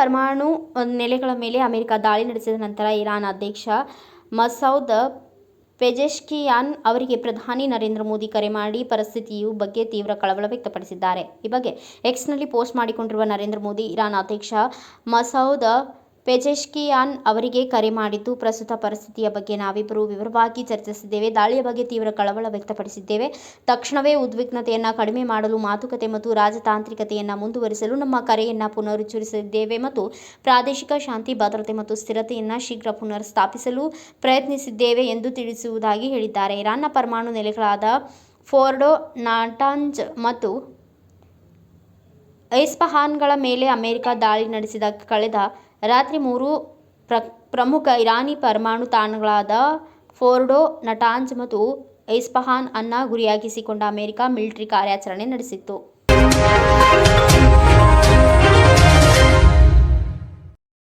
ಪರಮಾಣು ನೆಲೆಗಳ ಮೇಲೆ ಅಮೆರಿಕ ದಾಳಿ ನಡೆಸಿದ ನಂತರ ಇರಾನ್ ಅಧ್ಯಕ್ಷ ಮಸೌದ್ ಪೆಜೆಶ್ಕಿಯಾನ್ ಅವರಿಗೆ ಪ್ರಧಾನಿ ನರೇಂದ್ರ ಮೋದಿ ಕರೆ ಮಾಡಿ ಪರಿಸ್ಥಿತಿಯ ಬಗ್ಗೆ ತೀವ್ರ ಕಳವಳ ವ್ಯಕ್ತಪಡಿಸಿದ್ದಾರೆ. ಈ ಬಗ್ಗೆ ಎಕ್ಸ್ನಲ್ಲಿ ಪೋಸ್ಟ್ ಮಾಡಿಕೊಂಡಿರುವ ನರೇಂದ್ರ ಮೋದಿ, ಇರಾನ್ ಅಧ್ಯಕ್ಷ ಮಸೌದ್ ಪೆಜೆಶ್ಕಿಯಾನ್ ಅವರಿಗೆ ಕರೆ ಮಾಡಿದ್ದು, ಪ್ರಸ್ತುತ ಪರಿಸ್ಥಿತಿಯ ಬಗ್ಗೆ ನಾವಿಬ್ಬರೂ ವಿವರವಾಗಿ ಚರ್ಚಿಸಿದ್ದೇವೆ. ದಾಳಿಯ ಬಗ್ಗೆ ತೀವ್ರ ಕಳವಳ ವ್ಯಕ್ತಪಡಿಸಿದ್ದೇವೆ. ತಕ್ಷಣವೇ ಉದ್ವಿಗ್ನತೆಯನ್ನು ಕಡಿಮೆ ಮಾಡಲು, ಮಾತುಕತೆ ಮತ್ತು ರಾಜತಾಂತ್ರಿಕತೆಯನ್ನು ಮುಂದುವರಿಸಲು ನಮ್ಮ ಕರೆಯನ್ನು ಪುನರುಚ್ಚರಿಸಿದ್ದೇವೆ ಮತ್ತು ಪ್ರಾದೇಶಿಕ ಶಾಂತಿ, ಭದ್ರತೆ ಮತ್ತು ಸ್ಥಿರತೆಯನ್ನು ಶೀಘ್ರ ಪುನರ್ ಸ್ಥಾಪಿಸಲು ಪ್ರಯತ್ನಿಸಿದ್ದೇವೆ ಎಂದು ತಿಳಿಸುವುದಾಗಿ ಹೇಳಿದ್ದಾರೆ. ಇರಾನ್ನ ಪರಮಾಣು ನೆಲೆಗಳಾದ ಫೋರ್ಡೋ, ನಾಟಾಂಜ್ ಮತ್ತು ಐಸ್ಫಹಾನ್ಗಳ ಮೇಲೆ ಅಮೆರಿಕ ದಾಳಿ ನಡೆಸಿದ ಕಳೆದ ರಾತ್ರಿ 3 ಪ್ರಮುಖ ಇರಾನಿ ಪರಮಾಣು ತಾಣಗಳಾದ ಫೋರ್ಡೋ, ನಟಾಂಜ್ ಮತ್ತು ಐಸ್ಫಹಾನ್ ಅನ್ನು ಗುರಿಯಾಗಿಸಿಕೊಂಡು ಅಮೆರಿಕ ಮಿಲಿಟರಿ ಕಾರ್ಯಾಚರಣೆ ನಡೆಸಿತ್ತು.